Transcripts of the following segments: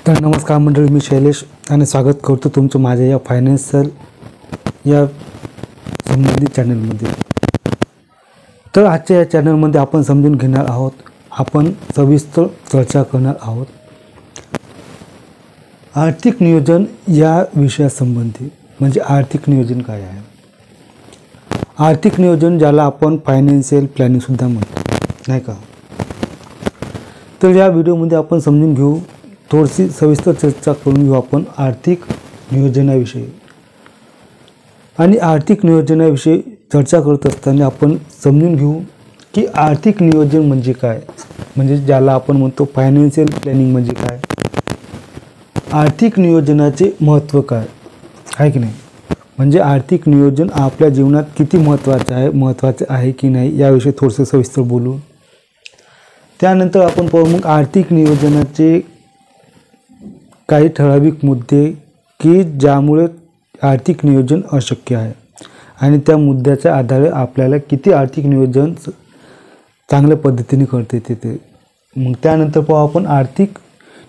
तर नमस्कार मंडळी, मी शैलेश आणि स्वागत करतो तुमचं माझ्या या फायनान्शियल या संबंधित चॅनलमध्ये। तर आजच्या या चॅनलमध्ये आपण समजून घेणार आहोत, आपण सविस्तर चर्चा करणार आहोत आर्थिक नियोजन या विषयासंबंधी। म्हणजे आर्थिक नियोजन काय आहे? आर्थिक नियोजन ज्याला आपण फायनान्शियल प्लॅनिंग सुद्धा म्हणतो, नाही का? तर या व्हिडिओमध्ये आपण समजून घेऊ, थोडीशी सविस्तर चर्चा करून घेऊ आपण आर्थिक नियोजनाविषयी। आणि आर्थिक नियोजनाविषयी चर्चा करत असताना आपण समजून घेऊ की आर्थिक नियोजन म्हणजे काय, म्हणजे ज्याला आपण म्हणतो फायनान्शियल प्लॅनिंग म्हणजे काय, आर्थिक नियोजनाचे महत्त्व काय आहे की नाही, म्हणजे आर्थिक नियोजन आपल्या जीवनात किती महत्त्वाचे आहे की नाही याविषयी थोडंसं सविस्तर बोलू। त्यानंतर आपण पाहू मग आर्थिक नियोजनाचे काही ठराविक मुद्दे की ज्यामुळे आर्थिक नियोजन अशक्य आहे आणि त्या मुद्द्याच्या आधारे आपल्याला किती आर्थिक नियोजन चांगल्या पद्धतीने करता येते ते। मग त्यानंतर पाहू आपण आर्थिक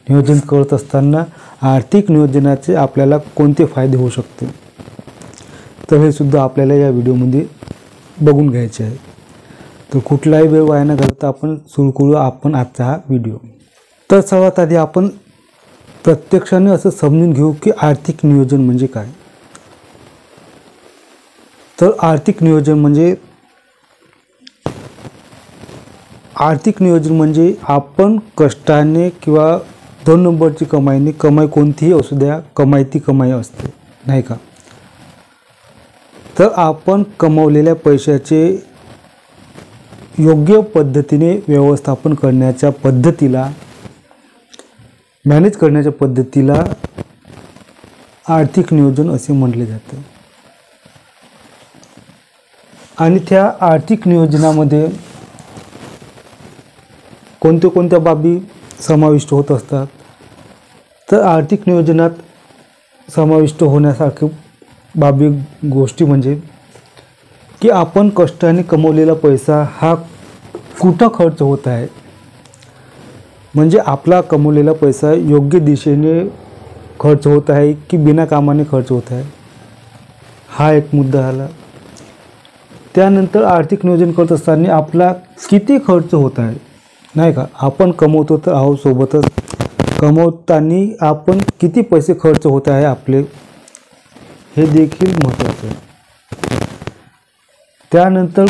नियोजन करत असताना आर्थिक नियोजनाचे आपल्याला कोणते फायदे होऊ शकते, तर हे सुद्धा आपल्याला या व्हिडिओमध्ये बघून घ्यायचे आहे। तर कुठलाही वेळ वाया न घालता आपण सुरू करू आपण आजचा हा व्हिडिओ। तर सर्वात आधी आपण प्रत्यक्षाने असं समजून घेऊ की आर्थिक नियोजन म्हणजे काय। तर आर्थिक नियोजन म्हणजे आपण कष्टाने किंवा 2 नंबरची कमाईने, कमाई कोणतीही असू द्या, कमाई ती कमाई असते, नाही का? तर आपण कमवलेल्या पैशाचे योग्य पद्धतीने व्यवस्थापन करण्याच्या पद्धतीला, मॅनेज करण्याच्या पद्धतीला आर्थिक नियोजन असे म्हटले जाते। आणि त्या आर्थिक नियोजनामध्ये कोणत्या बाबी समाविष्ट होत असतात, तर आर्थिक नियोजनात समाविष्ट होण्यासारखे बाबी गोष्टी म्हणजे की आपण कष्टाने कमवलेला पैसा हा कुठं खर्च होत आहे, म्हणजे आपला कमवलेला पैसा योग्य दिशेने खर्च होत आहे की बिना कामाने खर्च होत आहे, हा एक मुद्दा आला। त्यानंतर आर्थिक नियोजन करत असताना आपला किती खर्च होत आहे, नाही का? आपण कमवतो तर आहोत, सोबतच कमवताना आपण किती पैसे खर्च होत आहे आपले, हे देखील महत्त्वाचं आहे। त्यानंतर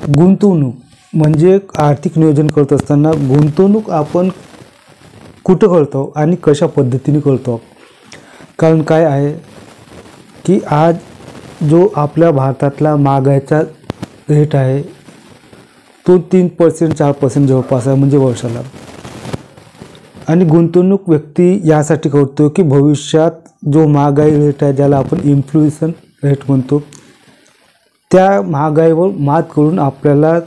गुंतवणूक, म्हणजे आर्थिक नियोजन करत असताना गुंतवणूक आपण कुठं करतो आणि कशा पद्धतीने करतो। कारण काय आहे की आज जो आपल्या भारतातला महागाईचा रेट आहे तो 3% 4% जवळपास आहे, म्हणजे वर्षाला। आणि गुंतवणूक व्यक्ती यासाठी करतो की भविष्यात जो महागाई रेट आहे, ज्याला आपण इन्फ्लेशन रेट म्हणतो, त्या महागाईवर मात करून आपल्याला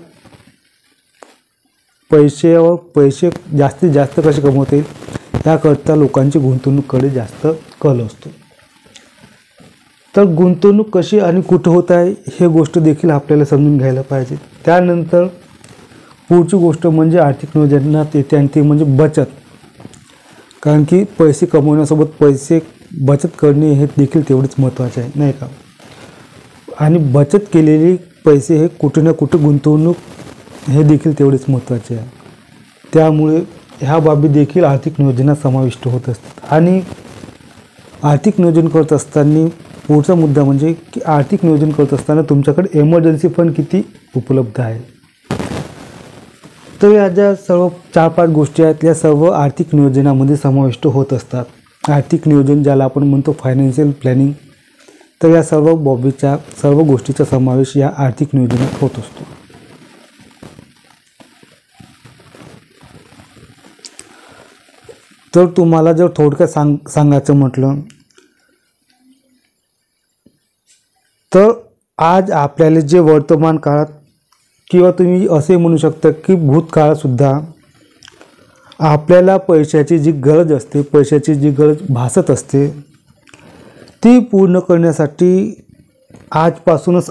पैसे जास्तीत जास्त कसे कमवता येईल याकरता लोकांची गुंतवणूककडे जास्त कल असतो। तर गुंतवणूक कशी आणि कुठं होत आहे हे गोष्ट देखील आपल्याला समजून घ्यायला पाहिजे। त्यानंतर पुढची गोष्ट म्हणजे आर्थिक नियोजनात येते आणि ती म्हणजे बचत। कारण की पैसे कमवण्यासोबत पैसे बचत करणे हे देखील तेवढेच महत्त्वाचे आहे, नाही का? आणि बचत केलेली पैसे हे कुठे ना कुठे गुंतवणूक हे देखील तेवढेच महत्त्वाचे आहे। त्यामुळे ह्या बाबी देखील आर्थिक नियोजनात समाविष्ट होत असतात। आणि आर्थिक नियोजन करत असताना पुढचा मुद्दा म्हणजे की आर्थिक नियोजन करत असताना तुमच्याकडे इमर्जन्सी फंड किती उपलब्ध आहे। तर या ज्या सर्व 4-5 गोष्टी आहेत या सर्व आर्थिक नियोजनामध्ये समाविष्ट होत असतात। आर्थिक नियोजन ज्याला आपण म्हणतो फायनान्शियल प्लॅनिंग, तर या सर्व गोष्टीचा समावेश या आर्थिक नियोजनात होत असतो। तर तुम्हाला जर थोडक्यात सांगायचं म्हटलं तर आज आपल्याला जे वर्तमान काळात किंवा तुम्ही असे म्हणू शकता की भूतकाळात सुद्धा आपल्याला पैशाची जी गरज असते, पैशाची जी गरज भासत असते, ती पूर्ण करण्यासाठी आजपासूनच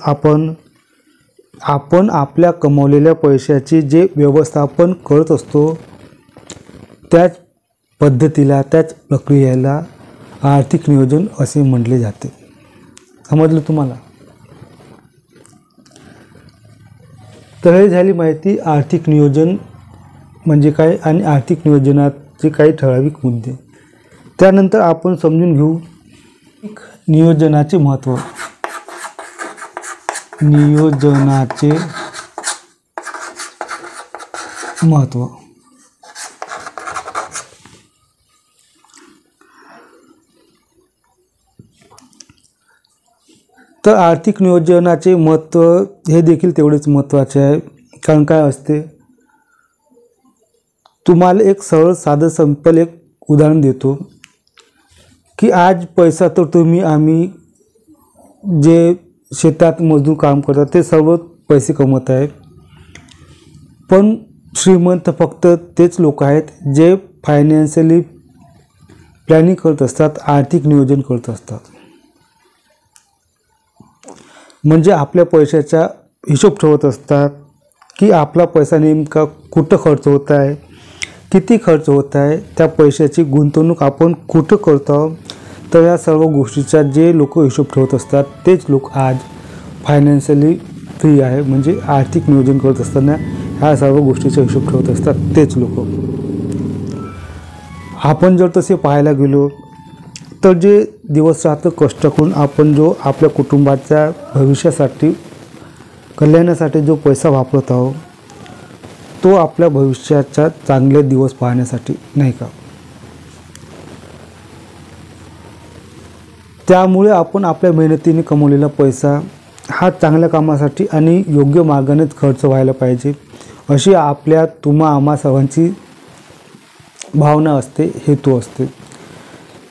आपण आपल्या कमवलेल्या पैशाचे जे व्यवस्थापन करत असतो, त्याच पद्धतीला, त्याच प्रक्रियेला आर्थिक नियोजन असे म्हटले जाते. समजलं तुम्हाला? तर हे झाली माहिती आर्थिक नियोजन म्हणजे काय आणि आर्थिक नियोजनाचे काही ठराविक मुद्दे. त्यानंतर आपण समजून घेऊ नियोजनाचे महत्त्व. नियोजनाचे महत्त्व. तर आर्थिक नियोजनाचे महत्त्व हे देखील तेवढेच महत्त्वाचे आहे. कारण काय असते, तुम्हाला एक सरळ साधं सिंपल एक उदाहरण देतो की आज पैसा तर आम्ही जे शेतात मजदूर काम करतात ते सर्व पैसे कमवत आहेत, पण श्रीमंत फक्त तेच लोक आहेत जे फायनान्शियली प्लॅनिंग करत असतात, आर्थिक नियोजन करत असतात. म्हणजे आपल्या पैशाचा हिशोब ठेवत असतात की आपला पैसा नेमका कुठं खर्च होत आहे, किती खर्च होत आहे, त्या पैशाची गुंतवणूक आपण कुठं करतो. तर या सर्व गोष्टीचा जे लोक हिशोब ठेवत असतात तेच लोक आज फायनान्शियली फ्री आहे. म्हणजे आर्थिक नियोजन करत असताना ह्या सर्व गोष्टीचा हिशोब ठेवत असतात तेच लोक. आपण जर तसे पाहायला गेलो तर जे दिवस रात्र कष्ट करून आपण जो आपल्या कुटुंबाच्या भविष्यासाठी, कल्याणासाठी जो पैसा वापरत आहोत तो आपल्या भविष्याच्या चांगले दिवस पाहण्यासाठी, नाही का? त्यामुळे आपण आपल्या मेहनतीने कमवलेला पैसा हा चांगल्या कामासाठी आणि योग्य मार्गानेच खर्च व्हायला पाहिजे अशी आपल्या आम्हा सर्वांची भावना असते, हेतू असते.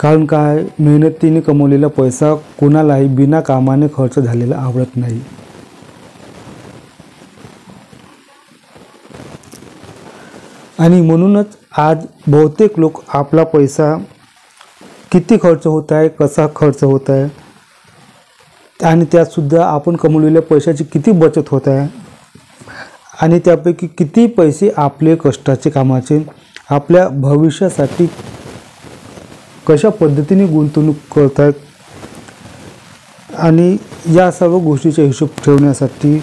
कारण काय, मेहनतीने कमवलेला पैसा कोणालाही बिना कामाने खर्च झालेला आवडत नाही. आणि म्हणूनच आज बहुतेक लोक आपला पैसा किती खर्च होत आहे, कसा खर्च होत आहे आणि त्यातसुद्धा आपण कमवलेल्या पैशाची किती बचत होत आहे आणि त्यापैकी किती पैसे आपले कष्टाचे कामाचे आपल्या भविष्यासाठी कशा पद्धतीने गुंतवणूक करत आहेत. आणि या सर्व गोष्टीचा हिशोब ठेवण्यासाठी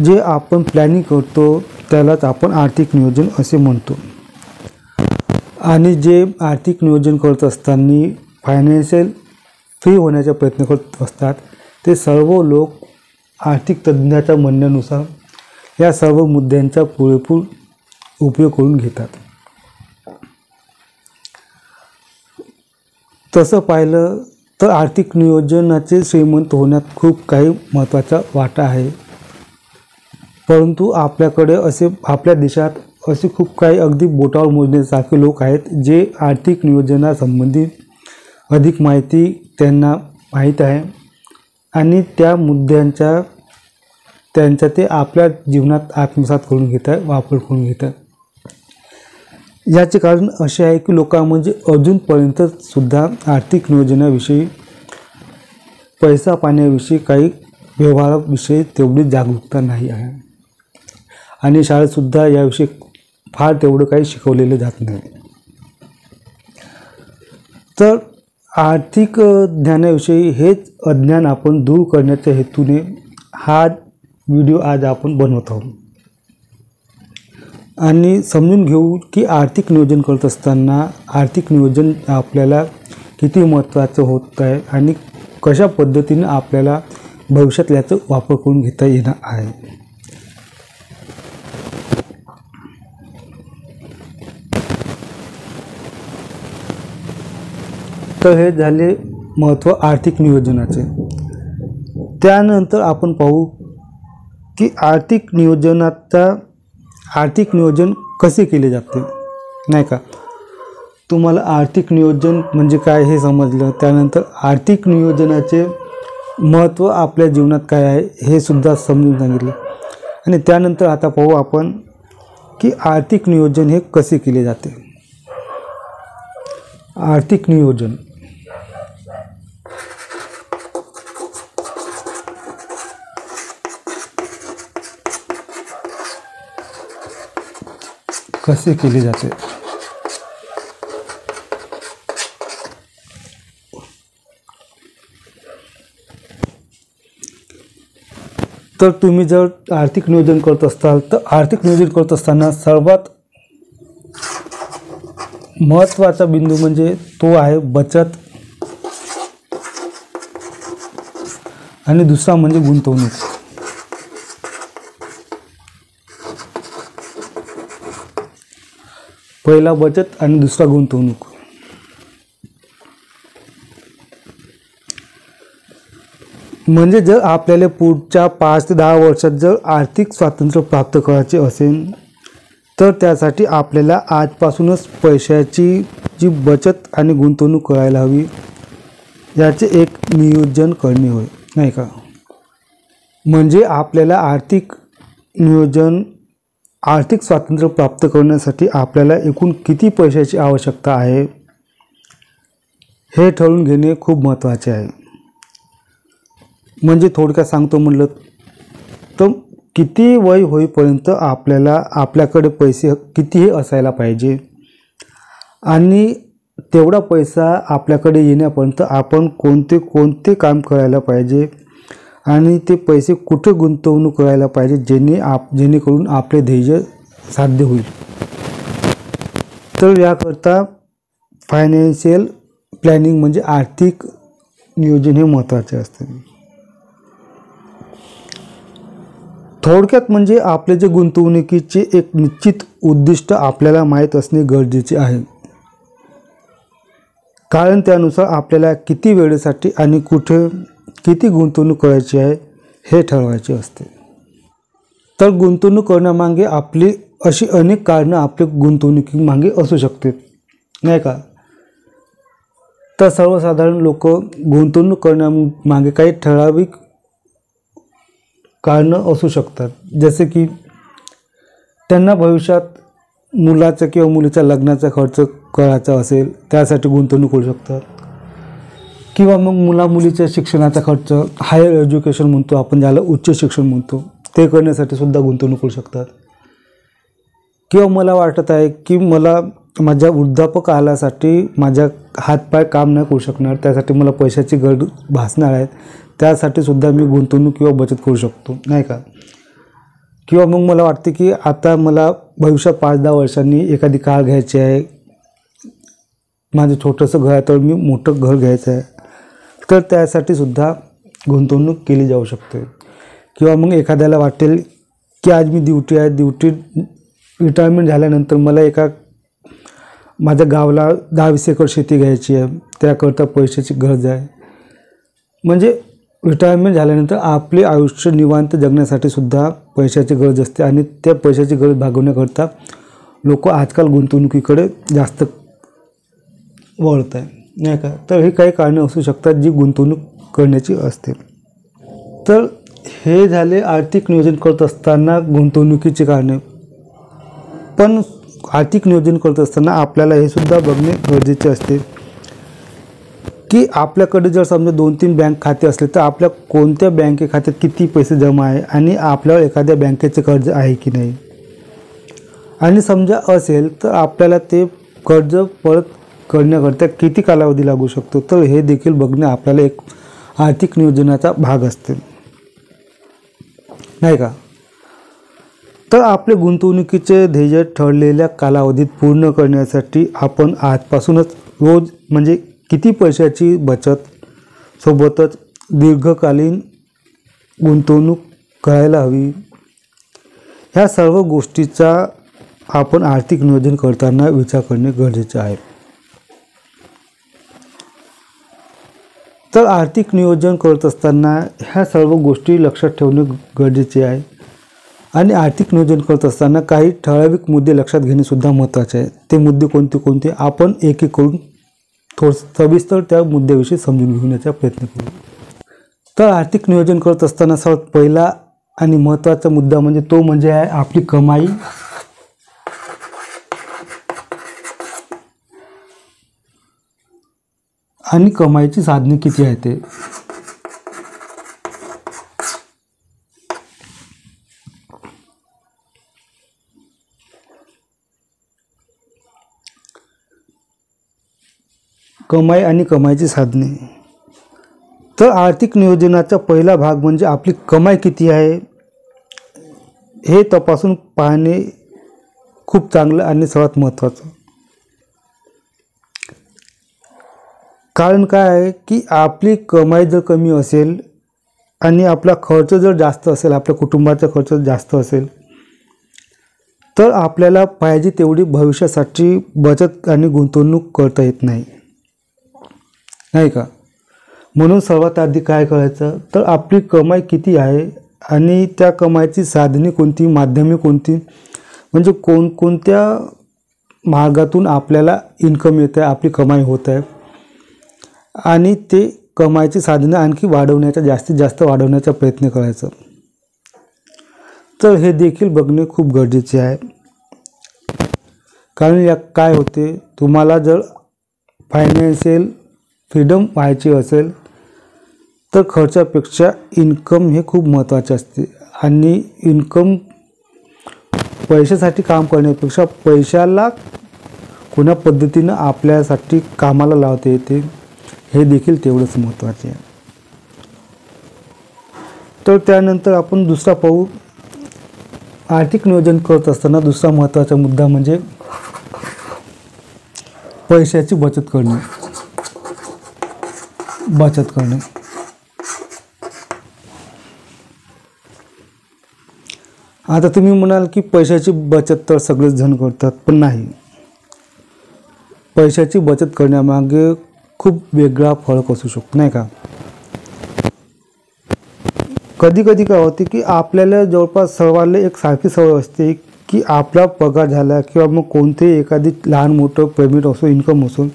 जे आपण प्लॅनिंग करतो त्यालाच आपण आर्थिक नियोजन असे म्हणतो. आणि जे आर्थिक नियोजन करत असताना फायनान्शियल फ्री होण्याचा प्रयत्न करत असतात ते सर्व लोक आर्थिक तज्ज्ञाच्या म्हणण्यानुसार या सर्व मुद्द्यांचा पुरेपूर उपयोग करून घेतात. तसं पाहिलं तर आर्थिक नियोजनाचे श्रीमंत होण्यात खूप काही महत्त्वाचा वाटा आहे. परंतु आपल्याकडे आपल्या देशात असे खूप काही अगदी बोटावर मोजण्यासारखे लोक आहेत जे आर्थिक नियोजनासंबंधी अधिक माहिती त्यांना माहीत आहे आणि त्या मुद्द्यांचा ते आपल्या जीवनात आत्मसात करून घेत आहे, वापर करून घेत आहे. याचे कारण असे आहे की लोकांमध्ये अजूनपर्यंत सुद्धा आर्थिक नियोजनाविषयी, पैसा पाण्याविषयी, काही व्यवहाराविषयी तेवढी जागरूकता नाही आहे आणि शाळेतसुद्धा याविषयी फार तेवढं काही शिकवलेलं जात नाही. तर आर्थिक ज्ञानाविषयी हेच अज्ञान आपण दूर करण्याच्या हेतूने हा व्हिडिओ आज आपण बनवत आहोत. आणि समजून घेऊ की आर्थिक नियोजन करत असताना आर्थिक नियोजन आपल्याला किती महत्त्वाचं होत आहे आणि कशा पद्धतीने आपल्याला भविष्यात याचा वापर करून घेता येणार आहे. तर हे झाले महत्त्व आर्थिक नियोजनाचे. त्यानंतर आपण पाहू की आर्थिक नियोजन कसे केले जाते, नाही का? तुम्हाला आर्थिक नियोजन म्हणजे काय हे समजलं. त्यानंतर आर्थिक नियोजनाचे महत्त्व आपल्या जीवनात काय आहे हे सुद्धा समजून सांगितलं. आणि त्यानंतर आता पाहू आपण की आर्थिक नियोजन हे कसे केले जाते. आर्थिक नियोजन कसे केले जाते. तर तुम्ही जर आर्थिक नियोजन करत असाल तर आर्थिक नियोजन करत असताना सर्वात महत्त्वाचा बिंदू म्हणजे तो आहे बचत आणि दुसरा म्हणजे गुंतवणूक. पहिला बचत आणि दुसरा गुंतवणूक. म्हणजे जर आपल्याला पुढच्या 5 ते 10 वर्षात जर आर्थिक स्वातंत्र्य प्राप्त करायचे असेल तर त्यासाठी आपल्याला आजपासूनच पैशाची जी बचत आणि गुंतवणूक करायला हवी याचे एक नियोजन करणे होय, नाही का. म्हणजे आपल्याला आर्थिक स्वातंत्र्य प्राप्त करण्यासाठी आपल्याला एकूण किती पैशाची आवश्यकता आहे हे ठरवून घेणे खूप महत्त्वाचे आहे. म्हणजे थोडक्यात सांगतो म्हटलं तर किती वय होईपर्यंत आपल्याकडे पैसे कितीही असायला पाहिजे आणि तेवढा पैसा आपल्याकडे येण्यापर्यंत आपण कोणते कोणते काम करायला पाहिजे आणि ते पैसे कुठे गुंतवणूक करायला पाहिजे जेणेकरून आपले ध्येय साध्य होईल. तर याकरता फायनान्शियल प्लॅनिंग म्हणजे आर्थिक नियोजन हे महत्त्वाचे असते. थोडक्यात म्हणजे आपले जे गुंतवणुकीचे एक निश्चित उद्दिष्ट आपल्याला माहीत असणे गरजेचे आहे. कारण त्यानुसार आपल्याला किती वेळेसाठी आणि कुठे किती गुंतवणूक करायची आहे हे ठरवायचे असते. तर गुंतवणूक करण्यामागे आपली अशी अनेक कारणं आपल्या गुंतवणुकीमागे असू शकते, नाही का. तर सर्वसाधारण लोक गुंतवणूक करण्यामागे काही ठराविक कारणं असू शकतात. जसे की त्यांना भविष्यात मुलाचा किंवा मुलीच्या लग्नाचा खर्च करायचा असेल त्यासाठी गुंतवणूक करू शकतात, किंवा मग मुलीच्या शिक्षणाचा खर्च हायर एज्युकेशन म्हणतो आपण ज्याला उच्च शिक्षण म्हणतो ते करण्यासाठी सुद्धा गुंतवणूक करू शकतात. किंवा मला वाटत आहे की मला माझ्या वृद्धापकालासाठी माझ्या हातपाय काम नाही करू शकणार, त्यासाठी मला पैशाची गरज भासणार आहे, त्यासाठी सुद्धा मी गुंतवणूक किंवा बचत करू शकतो, नाही का. किंवा मग मला वाटते की आता मला भविष्यात 5-10 वर्षांनी एखादी कार घ्यायची आहे, माझं छोटंसं घर आहे तर मी मोठं घर घ्यायचं आहे, तर त्यासाठी सुद्धा गुंतवणूक केली जाऊ शकते. किंवा मग एखाद्याला वाटेल की आज मी ड्युटी रिटायरमेंट झाल्यानंतर मला माझ्या गावाला 10-20 एकर शेती घ्यायची आहे, त्याकरता पैशाची गरज आहे. म्हणजे रिटायरमेंट झाल्यानंतर आपले आयुष्य निवांत जगण्यासाठी सुद्धा पैशाची गरज असते आणि त्या पैशाची गरज भागवण्याकरता लोक आजकाल गुंतवणुकीकडे जास्त वळत आहे, नाही का. तर हे काही कारणं असू शकतात जी गुंतवणूक करण्याची असते. तर हे झाले आर्थिक नियोजन करत असताना गुंतवणुकीची कारणे. पण आर्थिक नियोजन करत असताना आपल्याला हे सुद्धा बघणे गरजेचे असते की आपल्याकडे जर समजा 2-3 बँक खाते असले तर आपल्या कोणत्या बँके खात्यात किती पैसे जमा आहे आणि आपल्याला एखाद्या बँकेचे कर्ज आहे की नाही, आणि समजा असेल तर आपल्याला ते कर्ज परत करण्याकरता किती कालावधी लागू शकतो. तर हे देखील बघणे आपल्याला एक आर्थिक नियोजनाचा भाग असते, नाही का. तर आपले गुंतवणुकीचे ध्येय ठरलेल्या कालावधीत पूर्ण करण्यासाठी आपण आजपासूनच रोज म्हणजे किती पैशाची बचत सोबतच दीर्घकालीन गुंतवणूक करायला हवी ह्या सर्व गोष्टीचा आपण आर्थिक नियोजन करताना विचार करणे गरजेचे आहे. तर आर्थिक नियोजन करत असताना ह्या सर्व गोष्टी लक्षात ठेवणे गरजेचे आहे आणि आर्थिक नियोजन करत असताना काही ठराविक मुद्दे लक्षात घेणे सुद्धा महत्त्वाचे आहे. ते मुद्दे कोणते आपण एक करून सविस्तर त्या मुद्द्याविषयी समजून घेण्याचा प्रयत्न करू. तर आर्थिक नियोजन करत असताना सर्वात पहिला आणि महत्त्वाचा मुद्दा म्हणजे आहे आपली कमाई आणि कमाईची साधने किती आहे ते. कमाई आणि कमाईची साधने. तर आर्थिक नियोजनाचा पहिला भाग म्हणजे आपली कमाई किती आहे हे तपासून पाहणे खूप चांगलं आणि सर्वात महत्त्वाचं. कारण काय आहे की आपली कमाई जर कमी असेल आणि आपला खर्च जर जास्त असेल, आपल्या कुटुंबाचा खर्च जास्त असेल, तर आपल्याला पाहिजे तेवढी भविष्यासाठी बचत आणि गुंतवणूक करता येत नाही, नाही का. म्हणून सर्वात आधी काय करायचं, तर आपली कमाई किती आहे आणि त्या कमाईची साधने कोणती, माध्यमे कोणती, म्हणजे कोणकोणत्या मार्गातून आपल्याला इन्कम येत आहे, आपली कमाई होत आहे, आणि ते कमाईची साधनं आणखी वाढवण्याचा, जास्तीत जास्त वाढवण्याचा प्रयत्न करायचा. तर हे देखील बघणे खूप गरजेचे आहे. कारण या काय होते, तुम्हाला जर फायनान्शियल फ्रीडम व्हायची असेल तर खर्चापेक्षा इन्कम हे खूप महत्त्वाचे असते. आणि इन्कम पैशासाठी काम करण्यापेक्षा पैशाला कोणा पद्धतीनं आपल्यासाठी कामाला लावता येते हे देखील तेवढंच महत्त्वाचे आहे. तर त्यानंतर आपण दुसरा पाहू. आर्थिक नियोजन करत असताना दुसरा महत्त्वाचा मुद्दा म्हणजे पैशाची बचत करणे. आता तुम्ही म्हणाल की पैशाची बचत तर सगळेच जण करतात, पण नाही. पैशाची बचत करण्यामागे खूप वेगळा फरक असू शकतो, नाही का. कधी कधी काय होते की आपल्याला जवळपास सर्वांना एक सारखी सवय असते की आपला पगार झाला किंवा मग कोणतेही एखादी लहान मोठं पेमेंट असो, इन्कम असो,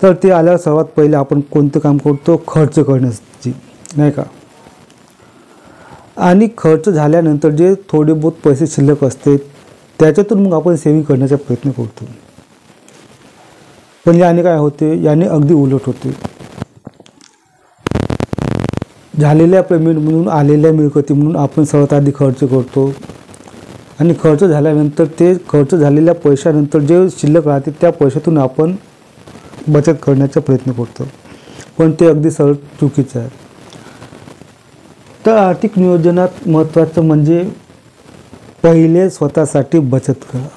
तर ते आल्यावर सर्वात पहिले आपण कोणतं काम करतो, खर्च करण्याची, नाही का. आणि खर्च झाल्यानंतर जे थोडे बहुत पैसे शिल्लक असते त्याच्यातून मग आपण सेव्हिंग करण्याचा प्रयत्न करतो. पण याने काय होते, याने अगदी उलट होते. झालेल्या पेमेंट म्हणून, आलेल्या मिळकती म्हणून आपण सर्वात आधी खर्च करतो आणि खर्च झाल्यानंतर ते खर्च झालेल्या पैशानंतर जे शिल्लक राहते त्या पैशातून आपण बचत करण्याचा प्रयत्न करतो, पण ते अगदी सरळ चुकीचं आहे. तर आर्थिक नियोजनात महत्त्वाचं म्हणजे पहिले स्वतःसाठी बचत करा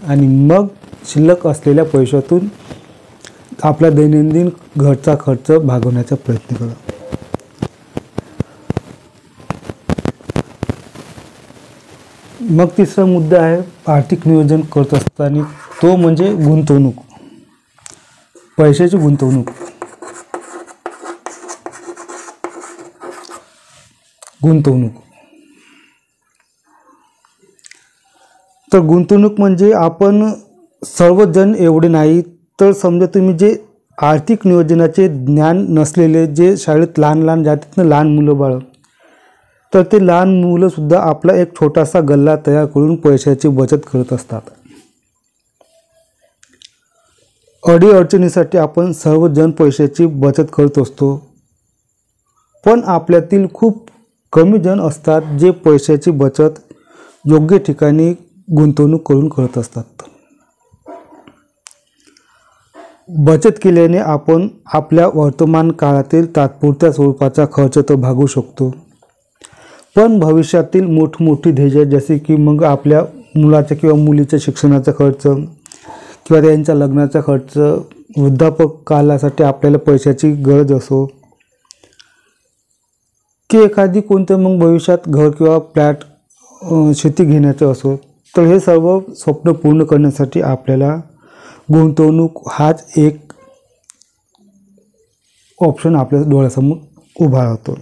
आणि मग शिल्लक असलेल्या पैशातून आपला दैनंदिन घरचा खर्च भागवण्याचा प्रयत्न करा. मग तिसरा मुद्दा आहे आर्थिक नियोजन करत असताना, तो म्हणजे गुंतवणूक, पैशाची गुंतवणूक. तर गुंतवणूक म्हणजे आपण सर्वजण एवढे नाही, तर समजा तुम्ही जे आर्थिक नियोजनाचे ज्ञान नसलेले, जे शाळेत लहान जातात ना लहान मुलं बाळ, तर ते लहान मुलंसुद्धा आपला एक छोटासा गल्ला तयार करून पैशाची बचत करत असतात. अडीअडचणीसाठी आपण सर्वजण पैशाची बचत करत असतो, पण आपल्यातील खूप कमी जण असतात जे पैशाची बचत योग्य ठिकाणी गुंतवणूक करून करत असतात. बचत केल्याने आपण आपल्या वर्तमान काळातील तात्पुरत्या स्वरूपाचा खर्च तर भागवू शकतो, पण भविष्यातील मोठमोठी ध्येय जसे की मग आपल्या मुलाच्या किंवा मुलीच्या शिक्षणाचा खर्च किंवा त्यांच्या लग्नाचा खर्च, वृद्धापक कालासाठी आपल्याला पैशाची गरज असो, की एखादी कोणतं मग भविष्यात घर किंवा फ्लॅट, शेती घेण्याचं असो, तर हे सर्व स्वप्न पूर्ण करण्यासाठी आपल्याला गुंतवणूक हाच एक ऑप्शन आपल्या डोळ्यासमोर उभा राहतो.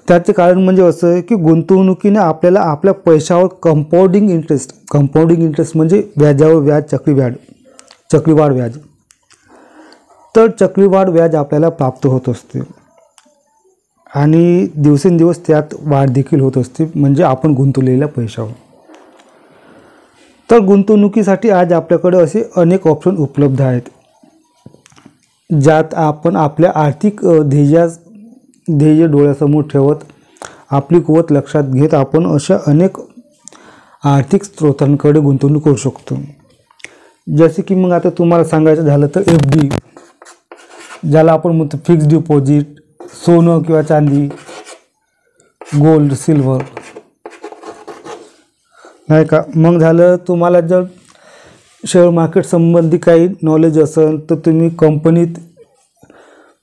त्याचे कारण म्हणजे असं आहे की गुंतवणुकीने आपल्याला आपल्या पैशावर कंपाऊंडिंग इंटरेस्ट म्हणजे व्याजावर व्याज, चक्रीवाढ व्याज, तर चक्रीवाढ व्याज आपल्याला प्राप्त होत असते आणि दिवसेंदिवस त्यात वाढ देखील होत असते, म्हणजे आपण गुंतवलेल्या पैशावर. तर गुंतवणुकीसाठी आज आपल्याकडे असे अनेक ऑप्शन उपलब्ध आहेत, ज्यात आपण आपल्या आर्थिक ध्येय डोळ्यासमोर ठेवत, आपली कुवत लक्षात घेत आपण अशा अनेक आर्थिक स्रोतांकडे गुंतवणूक करू शकतो. जसे की मग आता तुम्हाला सांगायचं झालं तर FD, ज्याला आपण म्हणतो फिक्स डिपॉझिट, सोनं किंवा चांदी, गोल्ड, सिल्वर, नाही का. मग झालं, तुम्हाला जर शेअर मार्केट संबंधी काही नॉलेज असेल तर तुम्ही कंपनीत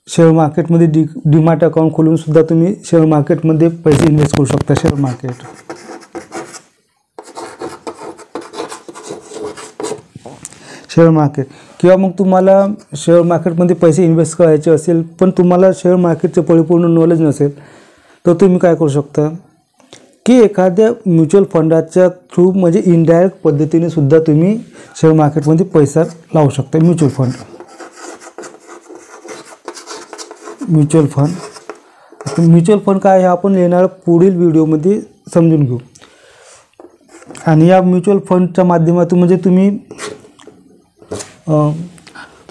शेअर मार्केटमध्ये डीमॅट अकाउंट खोलून सुद्धा तुम्ही शेअर मार्केटमध्ये पैसे इन्व्हेस्ट करू शकता. शेअर मार्केट किंवा मग तुम्हाला शेअर मार्केटमध्ये पैसे इन्व्हेस्ट करायचे असेल पण तुम्हाला शेअर मार्केटचे परिपूर्ण नॉलेज नसेल तर तुम्ही काय करू शकता की एखाद्या म्युच्युअल फंडाच्या थ्रू म्हणजे इनडायरेक्ट पद्धतीने सुद्धा तुम्ही शेअर मार्केटमध्ये पैसा लावू शकता. म्युच्युअल फंड काय आहे आपण येणाऱ्या पुढील व्हिडिओमध्ये समजून घेऊ. आणि या म्युच्युअल फंडच्या माध्यमातून म्हणजे तुम्ही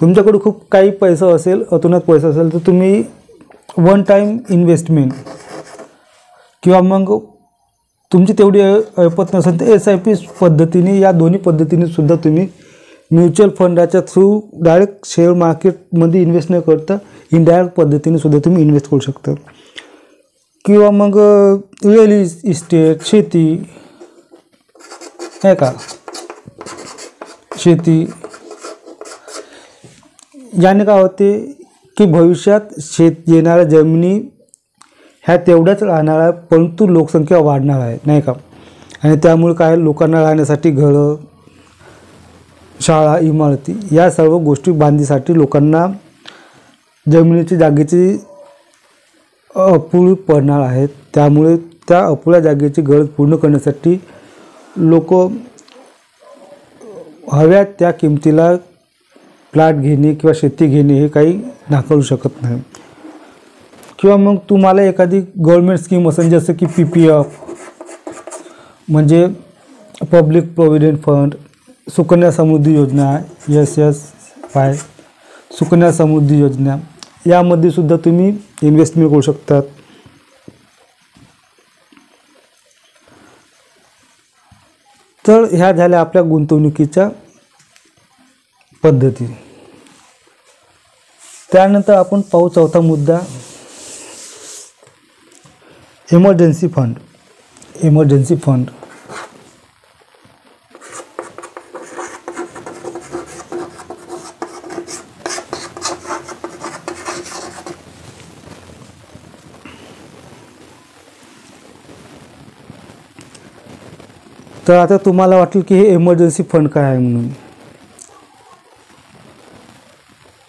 तुमच्याकडे खूप काही पैसा असेल, अतोनात पैसा असेल तर तुम्ही वन टाईम इन्व्हेस्टमेंट किंवा मग तुमची तेवढी ऐपत नसेल तर SIP पद्धतीने, या दोन्ही पद्धतीने सुद्धा तुम्ही म्युच्युअल फंडाच्या थ्रू डायरेक्ट शेअर मार्केटमध्ये इन्व्हेस्ट न करता इनडायरेक्ट पद्धतीने सुद्धा तुम्ही इन्व्हेस्ट करू शकता. किंवा मग रिअल इस्टेट, शेती, आहे का, शेती, याने काय होते की भविष्यात येणाऱ्या जमिनी ह्या तेवढ्याच राहणार आहे परंतु लोकसंख्या वाढणार आहे, नाही का. आणि त्यामुळे काय लोकांना राहण्यासाठी घरं, शाळा, इमारती या सर्व गोष्टी बांधण्यासाठी लोकांना जमिनीची जागेची अपुरी पडणार आहेत. त्यामुळे त्या अपुऱ्या जागेची गरज पूर्ण करण्यासाठी लोक हव्या त्या किमतीला प्लॉट घेणे किंवा शेती घेणे हे काही नाकारू शकत नाही. किंवा मग तुम्हाला एखादी गव्हर्नमेंट स्कीम असेल जसं की PPF म्हणजे public provident fund, Sukanya Samriddhi योजना, SSY सुकन्या समृद्धी योजना, यामध्ये सुद्धा तुम्ही इन्व्हेस्टमेंट करू शकतात. तर ह्या झाल्या आपल्या गुंतवणुकीच्या पद्धती. त्यानंतर आपण पाहू चौथा मुद्दा, इमर्जन्सी फंड. तर आता तुम्हाला वाटेल की हे इमर्जन्सी फंड काय आहे म्हणून.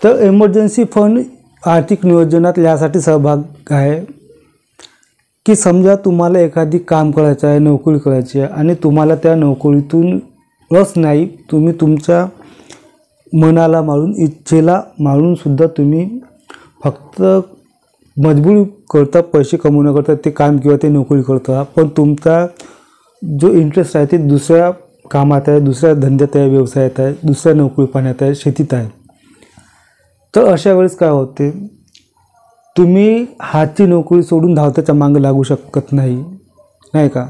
तर इमर्जन्सी फंड आर्थिक नियोजनात यासाठी सहभाग आहे की समजा तुम्हाला एखादी काम करायचं आहे, नोकरी करायची आहे आणि तुम्हाला त्या नोकरीतून रस नाही, तुम्ही तुमच्या मनाला मारून, इच्छेला मारून सुद्धा तुम्ही फक्त मजबुरी करता पैसे कमवण्याकरता ते काम किंवा ते नोकरी करता, पण तुमचा जो इंटरेस्ट आहे ते दुसऱ्या कामात आहे, दुसऱ्या धंद्यात आहे, व्यवसायात आहे, दुसऱ्या नोकरी पाण्यात आहे, शेतीत आहे. तर अशा वेळेस काय होते, तुम्ही हातची नोकरी सोडून धावत्याच्या मागे लागू शकत नाही, नाही का.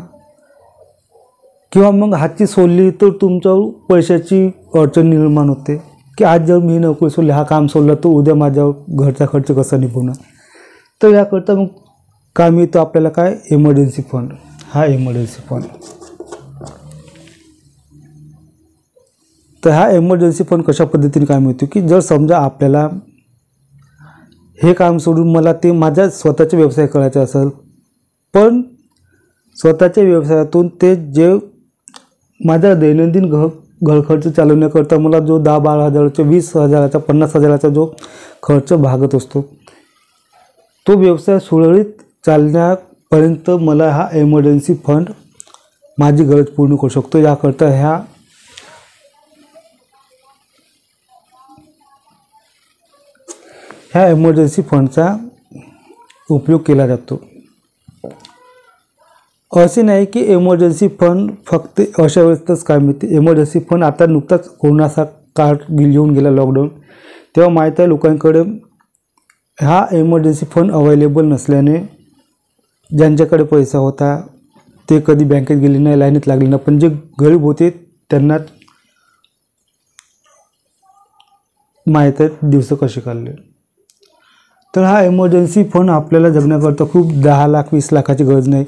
किंवा मग हातची सोडली तर तुमच्यावर पैशाची अडचण निर्माण होते की आज जर मी नोकरी सोडली, हा काम सोडला तर उद्या माझ्यावर घरचा खर्च कसा निभवणार. तर याकरता मग काम येतो आपल्याला काय, इमर्जन्सी फंड. हा इमर्जन्सी फंड. तर हा इमर्जन्सी फंड कशा पद्धतीने काम येतो की जर समजा आपल्याला हे काम सोडून मला ते माझ्या स्वतःचा व्यवसाय करायचा असेल, पण स्वतःच्या व्यवसायातून ते जे माझा दैनंदिन घर खर्च चालवण्याकरता मला जो 10-12 हजाराचा, 20 हजाराचा, 50 हजाराचा जो खर्च भागत असतो, तो व्यवसाय सुरळीत चालण्यापर्यंत मला हा इमर्जन्सी फंड माझी गरज पूर्ण करू शकतो. याकरता ह्या इमर्जन्सी फंडचा उपयोग केला जातो. असे नाही की इमर्जन्सी फंड फक्त अशा वेळेसच काम येते. इमर्जन्सी फंड आता नुकताच कोरोनाचा काळ येऊन गेला, लॉकडाऊन, तेव्हा माहीत आहे लोकांकडे हा इमर्जन्सी फंड अवेलेबल नसल्याने ज्यांच्याकडे पैसा होता ते कधी बँकेत गेले नाही, लाईनीत लागले नाही, पण जे गरीब होते त्यांना माहीत आहे दिवस कसे काढले. तर हा इमर्जन्सी फंड आपल्याला जगण्याकरता खूप 10 लाख 20 लाखाची गरज नाही,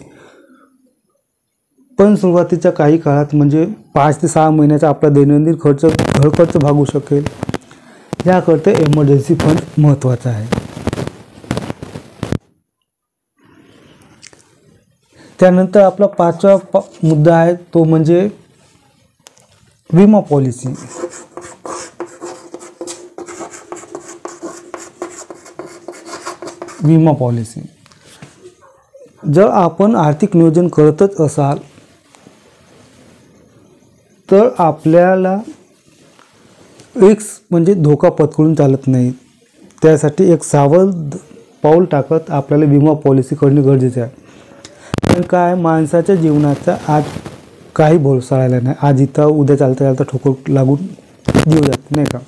पण सुरुवातीच्या काही काळात म्हणजे 5 ते 6 महिन्याचा आपला दैनंदिन खर्च घर खर्च भागू शकेल, याकरता इमर्जन्सी फंड महत्त्वाचा आहे. त्यानंतर आपला 5वा मुद्दा आहे तो म्हणजे विमा पॉलिसी. विमा पॉलिसी जर आपण आर्थिक नियोजन करतच असाल तर आपल्याला रिस्क म्हणजे धोका पत्करून चालत नाही. त्यासाठी एक सावध पाऊल टाकत आपल्याला विमा पॉलिसी करणे गरजेचे आहे. कारण काय, माणसाच्या जीवनाचा आज काही भरोसा राहिला नाही. आज इथं उद्या चालता चालता ठोकर लागून जीव जात नाही का.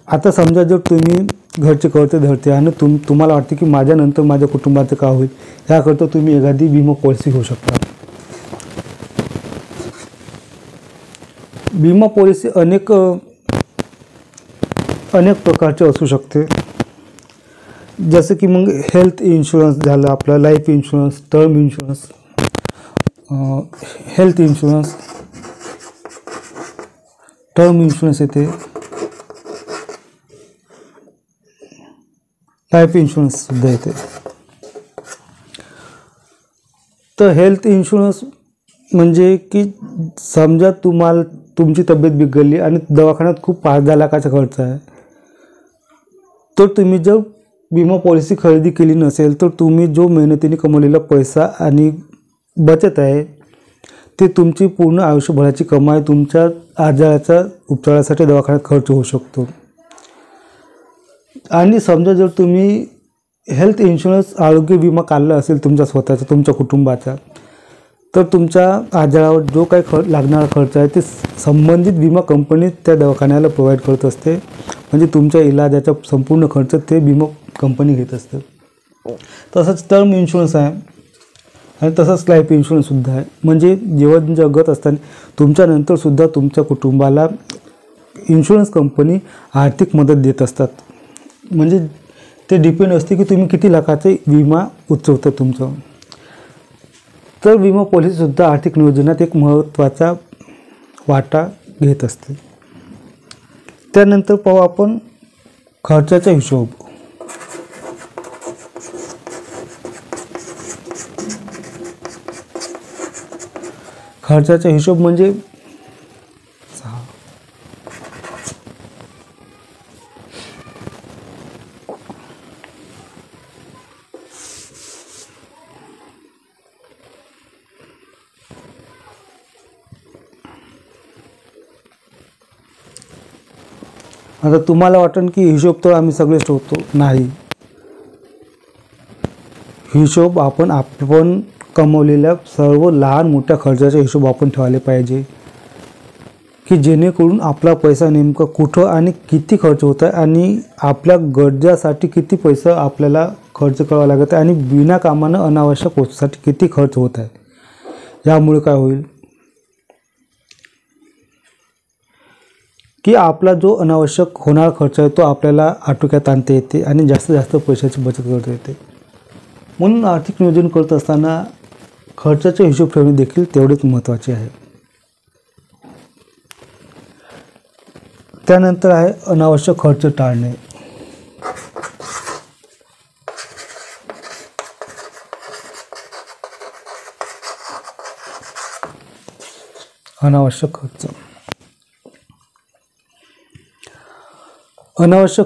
आता समजा जर तुम्ही घरचे करते धरते आणि तुम्हाला वाटते की माझ्यानंतर माझ्या कुटुंबाचं काय होईल, याकरता तुम्ही एखादी विमा पॉलिसी घेऊ शकता. विमा पॉलिसी अनेक प्रकारचे असू शकते. जसं की मग हेल्थ इन्शुरन्स झालं, आपलं life insurance, term insurance, health insurance, term insurance येते, लाईफ इन्शुरन्ससुद्धा येते. तर हेल्थ इन्शुरन्स म्हणजे की समजा तुमची तब्येत बिघडली आणि दवाखान्यात खूप 5-10 लाखाचा खर्च आहे, तर तुम्ही जर विमा पॉलिसी खरेदी केली नसेल तर तुम्ही जो मेहनतीने कमवलेला पैसा आणि बचत आहे ते तुमची पूर्ण आयुष्यभराची कमाई तुमच्या आजाराच्या उपचारासाठी दवाखान्यात खर्च होऊ शकतो. आणि समजा जर तुम्ही हेल्थ इन्शुरन्स आरोग्य विमा काढला असेल तुमच्या स्वतःचा, तुमच्या कुटुंबाचा, तर तुमच्या आजारावर जो काही लागणारा खर्च आहे ते संबंधित विमा कंपनी त्या दवाखान्याला प्रोव्हाइड करत असते. म्हणजे तुमच्या इलाजाचा संपूर्ण खर्च ते विमा कंपनी घेत असते. तसंच टर्म इन्शुरन्स आहे आणि तसंच लाईफ इन्शुरन्ससुद्धा आहे. म्हणजे जीवन जगत असताना तुमच्यानंतरसुद्धा तुमच्या कुटुंबाला इन्शुरन्स कंपनी आर्थिक मदत देत असतात. म्हणजे ते डिपेंड असते की तुम्ही किती लाखाचे विमा उचलता तुमचं. तर विमा पॉलिसीसुद्धा आर्थिक नियोजनात एक महत्त्वाचा वाटा घेत असते. त्यानंतर पाहू आपण खर्चाचा हिशोब. खर्चाचा हिशोब म्हणजे आता तुम्हाला वाटेल की हिशोब तर आम्ही सगळेच ठेवतो. नाही, हिशोब आपण कमवलेल्या सर्व लहान मोठ्या खर्चाचा हिशोब आपण ठेवायला पाहिजे की जेणेकरून आपला पैसा नेमका कुठं आणि किती खर्च होत आहे आणि आपल्या गरजासाठी किती पैसा आपल्याला खर्च करावा लागत आहे आणि विनाकामानं अनावश्यक वस्तूसाठी किती खर्च होत आहे. यामुळे काय होईल की आपला जो अनावश्यक होणारा खर्च आहे तो आपल्याला आटोक्यात आणता येते आणि जास्तीत जास्त पैशाची बचत करता येते. म्हणून आर्थिक नियोजन करत असताना खर्चाचे हिशोब ठेवणे देखील तेवढेच महत्त्वाचे आहे. त्यानंतर आहे अनावश्यक खर्च टाळणे. अनावश्यक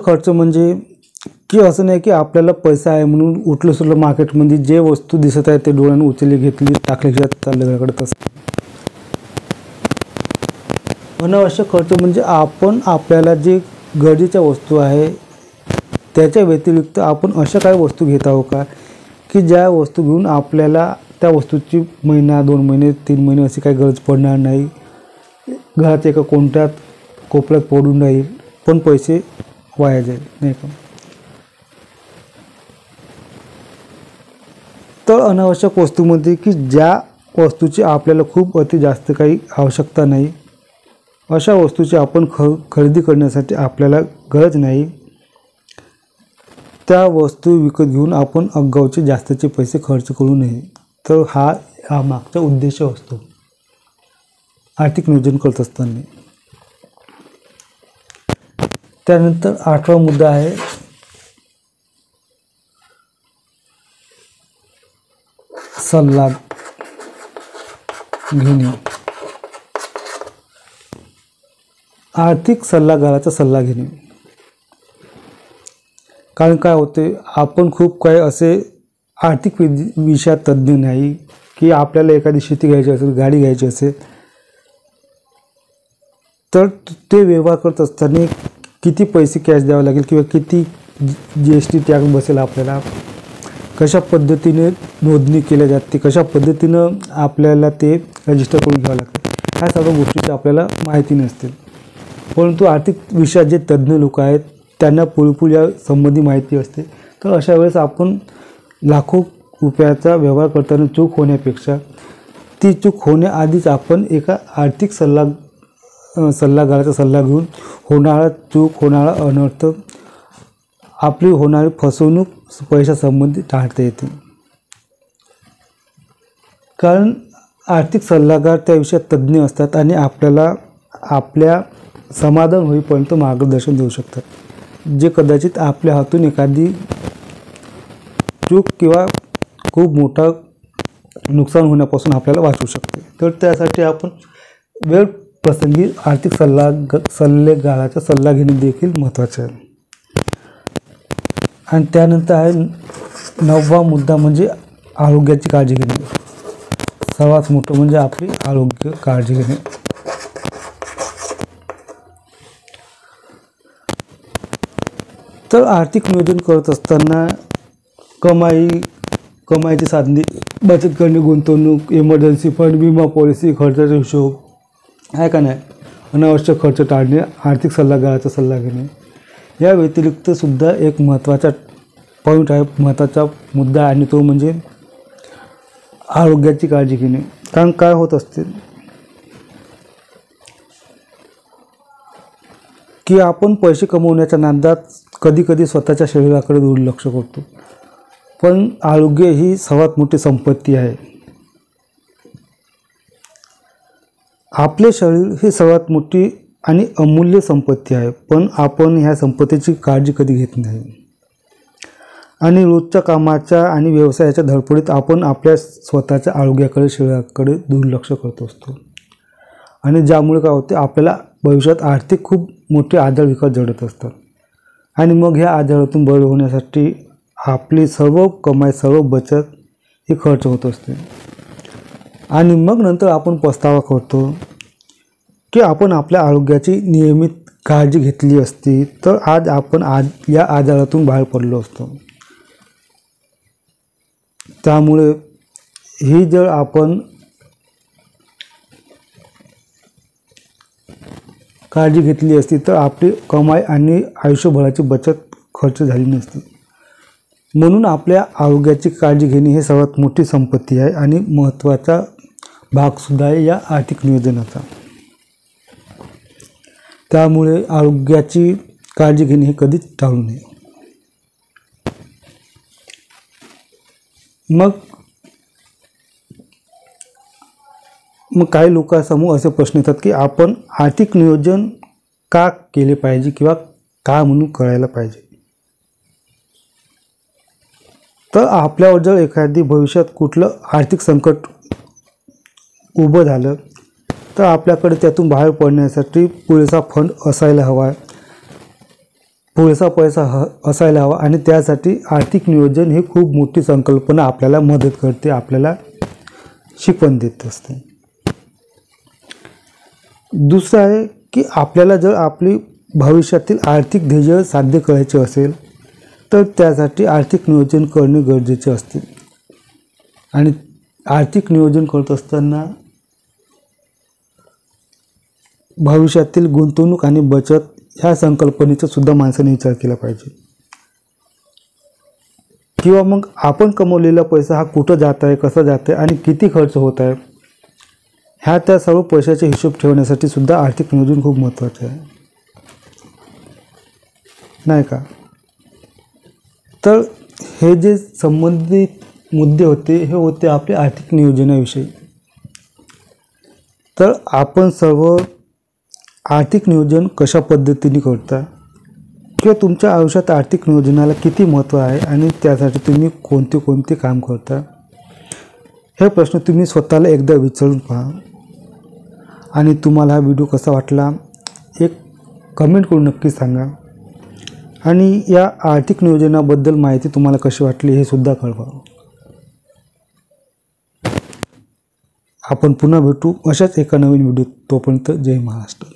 खर्च म्हणजे की असं नाही की आपल्याला पैसा आहे म्हणून उठलं सुटलं मार्केटमध्ये जे वस्तू दिसत आहे ते डोळ्याने उचलली घेतली टाकली चाललं वेगळ्याकडे. तसं अनावश्यक खर्च म्हणजे आपण आपल्याला जे गरजेच्या वस्तू आहे त्याच्या व्यतिरिक्त आपण अशा काही वस्तू घेत आहोत का की ज्या वस्तू घेऊन आपल्याला त्या वस्तूची महिना 2 महिने 3 महिने अशी काही गरज पडणार नाही, घरात एका कोणत्यात कोपऱ्यात पडून राहील पण पैसे वाया जाईल, नाही का. तर अनावश्यक वस्तूमध्ये की ज्या वस्तूची आपल्याला खूप अति जास्त काही आवश्यकता नाही अशा वस्तूची आपण खरेदी करण्यासाठी आपल्याला गरज नाही त्या वस्तू विकत घेऊन आपण आगाऊचे जास्तचे पैसे खर्च करू नये. तर हा मागचा उद्देश असतो आर्थिक नियोजन करत असताना. त्यानंतर 8वा मुद्दा आहे सल्ला घेणे. आर्थिक सल्लागाराचा सल्ला घेणे. कारण काय होते, आपण खूप काही असे आर्थिक विषयात तज्ज्ञ नाही की आपल्याला एखादी शेती घ्यायची असेल, गाडी घ्यायची असेल, तर ते व्यवहार करत असताना किती पैसे कॅश द्यावे लागेल किंवा किती GST टॅक्स बसेल, आपल्याला कशा पद्धतीने नोंदणी केली जाते, कशा पद्धतीनं आपल्याला ते रजिस्टर करून घ्यावं लागतं, ह्या सर्व गोष्टीची आपल्याला माहिती नसते. परंतु आर्थिक विषयात जे तज्ज्ञ लोक आहेत त्यांना पुरेपूर या संबंधी माहिती असते. तर अशा वेळेस आपण लाखो रुपयाचा व्यवहार करताना चूक होण्यापेक्षा ती चूक होण्याआधीच आपण एका आर्थिक सल्लागाराचा सल्ला घेऊन होणारा चूक, होणारा अनर्थ, आपली होणारी फसवणूक पैशासंबंधी टाळता येते. कारण आर्थिक सल्लागार त्या विषयात तज्ज्ञ असतात आणि आपल्याला आपल्या समाधान होईपर्यंत मार्गदर्शन देऊ शकतात, जे कदाचित आपल्या हातून एखादी चूक किंवा खूप मोठा नुकसान होण्यापासून आपल्याला वाचवू शकते. तर त्यासाठी आपण वेळ प्रसंगी आर्थिक सल्लेगाराचा सल्ला घेणे देखील महत्त्वाचे आहे. आणि त्यानंतर आहे 9वा मुद्दा म्हणजे आरोग्याची काळजी घेणे. सर्वात मोठं म्हणजे आपली आरोग्य काळजी घेणे. तर आर्थिक नियोजन करत असताना कमाईची साधने, बचत करणे, गुंतवणूक, इमर्जन्सी फंड, विमा पॉलिसी, खर्चाचा हिशोब आहे का नाही, अनावश्यक खर्च टाळणे, आर्थिक सल्लागाराचा सल्ला घेणे. या व्यतिरिक्त सुद्धा एक महत्त्वाचा पॉईंट आहे, महत्त्वाचा मुद्दा, आणि तो म्हणजे आरोग्याची काळजी घेणे. कारण काय होत असते की आपण पैसे कमवण्याच्या नादात कधीकधी स्वतःच्या शरीराकडे दुर्लक्ष करतो, पण आरोग्य ही सर्वात मोठी संपत्ती आहे. आपले शरीर ही सर्वात मोठी आणि अमूल्य संपत्ती आहे, पण आपण ह्या संपत्तीची काळजी कधी घेत नाही. आणि रोजच्या कामाच्या आणि व्यवसायाच्या धडपडीत आपण आपल्या स्वतःच्या आरोग्याकडे, शरीराकडे दुर्लक्ष करत असतो. आणि ज्यामुळे काय होते, आपल्याला भविष्यात आर्थिक खूप मोठे आजार विकत जडत असतात. आणि मग ह्या आजारातून बरे होण्यासाठी आपली सर्व कमाई, सर्व बचत ही खर्च होत असते. आणि मग नंतर आपण पस्तावा करतो की आपण आपल्या आरोग्याची नियमित काळजी घेतली असती तर आज आपण या आजारातून बाहेर पडलो असतो. त्यामुळे ही जर आपण काळजी घेतली असती तर आपली कमाई आणि आयुष्यभराची बचत खर्च झाली नसती. म्हणून आपल्या आरोग्याची काळजी घेणे ही सर्वात मोठी संपत्ती आहे आणि महत्त्वाचा भागसुद्धा आहे या आर्थिक नियोजनाचा. त्यामुळे आरोग्याची काळजी घेणे हे कधीच टाळू नये. मग काही लोकांसमोर असे प्रश्न येतात की आपण आर्थिक नियोजन का केले पाहिजे किंवा का म्हणून करायला पाहिजे. तर आपल्यावर जर एखादी भविष्यात कुठलं आर्थिक संकट उभं झालं तर आपल्याकडे त्यातून बाहेर पडण्यासाठी पुरेसा फंड असायला हवा, पुरेसा पैसा असायला हवा. आणि त्यासाठी आर्थिक नियोजन ही खूप मोठी संकल्पना आपल्याला मदत करते, आपल्याला शिकवण देत असते. दुसरं आहे की आपल्याला जर आपली भविष्यातील आर्थिक ध्येय साध्य करायचे असेल तर त्यासाठी आर्थिक नियोजन करणे गरजेचे असते. आणि आर्थिक नियोजन करत असताना भविष्यातील गुंतवणूक आणि बचत ह्या संकल्पनेचा सुद्धा माणसाने विचार केला पाहिजे. किंवा मग आपण कमवलेला पैसा हा कुठं जात आहे, कसा जात आहे आणि किती खर्च होत आहे, ह्या त्या सर्व पैशाचे हिशोब ठेवण्यासाठी सुद्धा आर्थिक नियोजन खूप महत्त्वाचे आहे, नाही का. तर हे जे संबंधित मुद्दे होते हे होते आपले आर्थिक नियोजनाविषयी. तर आपण सर्व आर्थिक नियोजन कशा पद्धतीने करता किंवा तुमच्या आयुष्यात आर्थिक नियोजनाला किती महत्त्व आहे आणि त्यासाठी तुम्ही कोणते कोणते काम करता, हे प्रश्न तुम्ही स्वतःला एकदा विचारून पहा. आणि तुम्हाला हा व्हिडिओ कसा वाटला एक कमेंट करून नक्की सांगा. आणि या आर्थिक नियोजनाबद्दल माहिती तुम्हाला कशी वाटली हे सुद्धा कळवा. आपण पुन्हा भेटू अशाच एका नवीन व्हिडिओ. तोपर्यंत जय महाराष्ट्र.